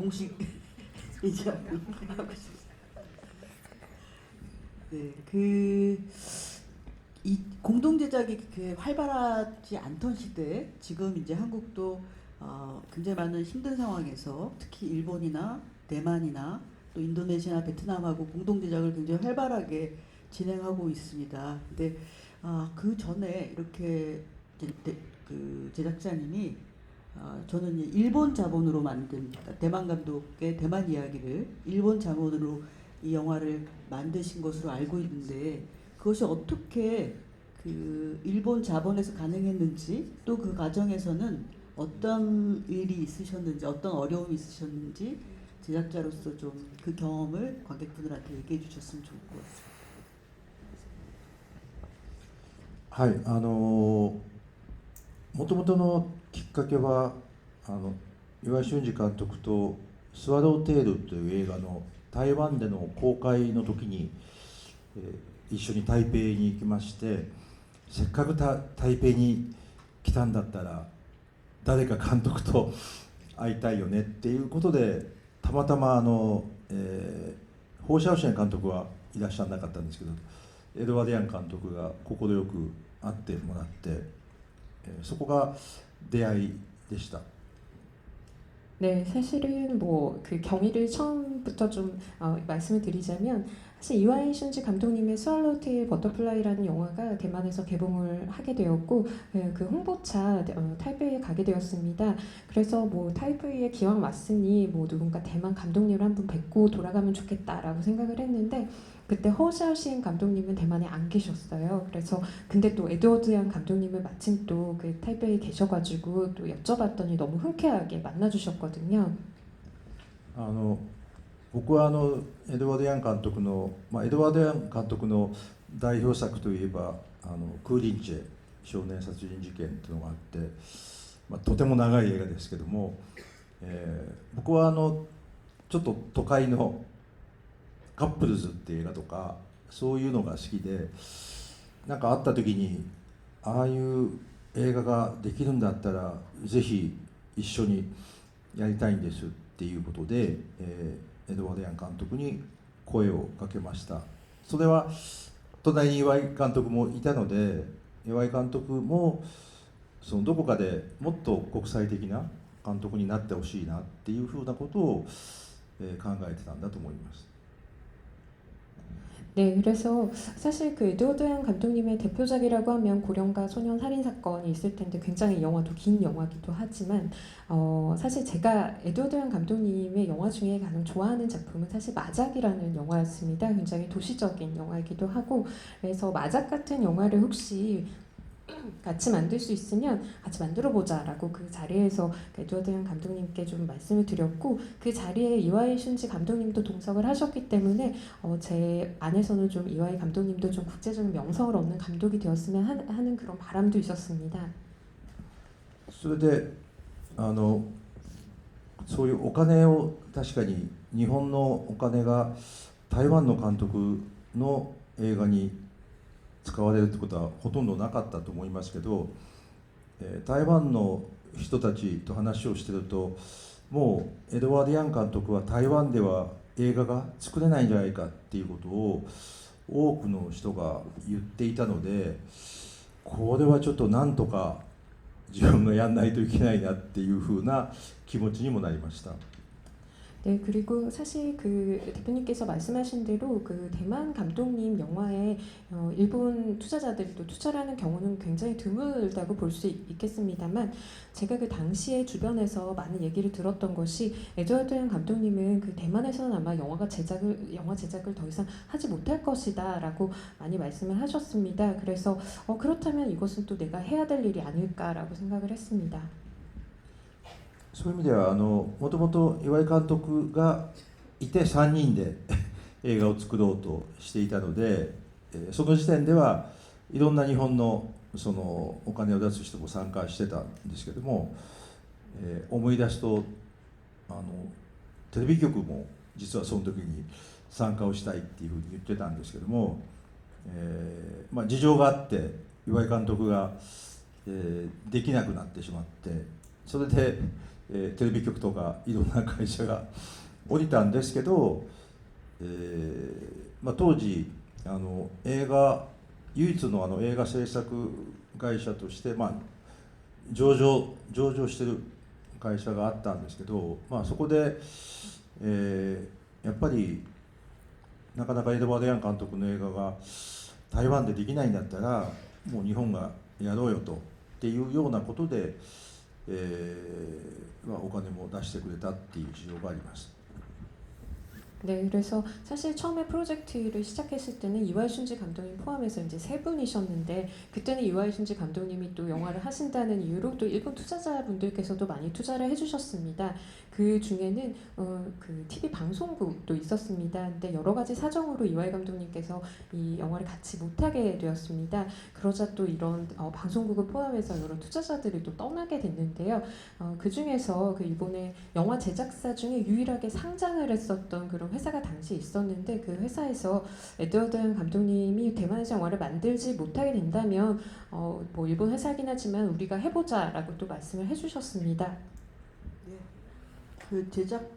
공식 인지하고 있습니다. 네, 이 공동 제작이 그렇게 활발하지 않던 시대에 지금 이제 한국도 굉장히 많은 힘든 상황에서 특히 일본이나 대만이나 또 인도네시아나 베트남하고 공동 제작을 굉장히 활발하게 진행하고 있습니다. 근데 그 전에 이렇게 그 제작자님이 저는 일본 자본으로 만든 대만 감독의 대만 이야기를 일본 자본으로 이 영화를 만드신 것으로 알고 있는데 그것이 어떻게 그 일본 자본에서 가능했는지 또 그 과정에서는 어떤 일이 있으셨는지 어떤 어려움이 있으셨는지 제작자로서 좀 그 경험을 관객분들한테 얘기해 주셨으면 좋을 것 같습니다. はい、もともとのきっかけは岩井俊二監督と「スワローテール」という映画の台湾での公開の時に、一緒に台北に行きまして、せっかく台北に来たんだったら誰か監督と会いたいよねっていうことで、たまたまホー・シャオシェン監督はいらっしゃらなかったんですけど、エドワード・ヤン監督が快く会ってもらって、そこが出会いでした。 네, 사실은 뭐 그 경위를 처음부터 좀 말씀을 드리자면 사실 이와이 슌지 감독님의 스왈로우테일 버터플라이라는 영화가 대만에서 개봉을 하게 되었고 그 홍보차 타이베이에 가게 되었습니다. 그래서 뭐 타이베이에 기왕 왔으니 뭐 누군가 대만 감독님을 한번 뵙고 돌아가면 좋겠다라고 생각을 했는데 그때 허샤오시엔 감독님은 대만에 안 계셨어요. 그래서 근데 또 에드워드 양 감독님은 마침 또 그 타이베이에 계셔가지고 또 여쭤봤더니 너무 흔쾌하게 만나주셨거든요. 僕はエドワード・ヤン監督の、エドワード・ヤン監督の代表作といえばクーリンチェ少年殺人事件というのがあって、とても長い映画ですけども、僕はちょっと都会のカップルズっていう映画とかそういうのが好きで、なんか会った時にああいう映画ができるんだったらぜひ一緒にやりたいんですっていうことで、エドワード・ヤン監督に声をかけました。それは隣に岩井監督もいたので、岩井監督もそのどこかでもっと国際的な監督になってほしいなっていうふうなことを考えてたんだと思います。 네, 그래서 사실 그 에드워드 양 감독님의 대표작이라고 하면 고령가 소년 살인 사건이 있을 텐데 굉장히 영화도 긴 영화기도 하지만 사실 제가 에드워드 양 감독님의 영화 중에 가장 좋아하는 작품은 사실 마작이라는 영화였습니다. 굉장히 도시적인 영화이기도 하고 그래서 마작 같은 영화를 혹시 같이 만들 수 있으면 같이 만들어 보자라고 그 자리에서 에드워드 양 감독님께 좀 말씀을 드렸고 그 자리에 이와이 슌지 감독님도 동석을 하셨기 때문에 제 안에서는 좀 이와이 감독님도 좀 국제적인 명성을 얻는 감독이 되었으면 하는 그런 바람도 있었습니다. それでそういうお金を確かに日本のお金が台湾の監督の映画に使われるってことはほとんどなかったと思いますけど、台湾の人たちと話をしてるともうエドワード・ヤン監督は台湾では映画が作れないんじゃないかっていうことを多くの人が言っていたので、これはちょっとなんとか自分がやんないといけないなっていうふうな気持ちにもなりました。 네, 그리고 사실 그 대표님께서 말씀하신 대로 그 대만 감독님 영화에 일본 투자자들이 또 투자를 하는 경우는 굉장히 드물다고 볼 수 있겠습니다만 제가 그 당시에 주변에서 많은 얘기를 들었던 것이 에드워드 양 감독님은 그 대만에서는 아마 영화 제작을 더 이상 하지 못할 것이다 라고 많이 말씀을 하셨습니다. 그래서 그렇다면 이것은 또 내가 해야 될 일이 아닐까라고 생각을 했습니다. そういう意味ではもともと岩井監督がいて3人で映画を作ろうとしていたので、その時点ではいろんな日本のそのお金を出す人も参加してたんですけども、思い出すとテレビ局も実はその時に参加をしたいっていうふうに言ってたんですけども、事情があって岩井監督が、できなくなってしまって、それでテレビ局とかいろんな会社が降りたんですけど、当時映画唯一の映画制作会社として、上場してる会社があったんですけど、そこで、やっぱりなかなかエドワード・ヤン監督の映画が台湾でできないんだったらもう日本がやろうよとっていうようなことで、お金も出してくれたっていう事情があります。 네, 그래서 사실 처음에 프로젝트를 시작했을 때는 이왈순지 감독님 포함해서 이제 세 분이셨는데 그때는 이왈순지 감독님이 또 영화를 하신다는 이유로 또 일본 투자자분들께서도 많이 투자를 해주셨습니다. 그 중에는 그 TV 방송국도 있었습니다. 근데 여러 가지 사정으로 이왈 감독님께서 이 영화를 같이 못하게 되었습니다. 그러자 또 이런 방송국을 포함해서 여러 투자자들이 또 떠나게 됐는데요. 그 중에서 그 일본의 영화 제작사 중에 유일하게 상장을 했었던 그런 회사가 당시 있었는데 그 회사에서 에드워드 양 감독님이 대만에서 영화를 만들지 못하게 된다면 뭐 일본 회사긴 하지만 우리가 해보자라고 또 말씀을 해주셨습니다. 그 제작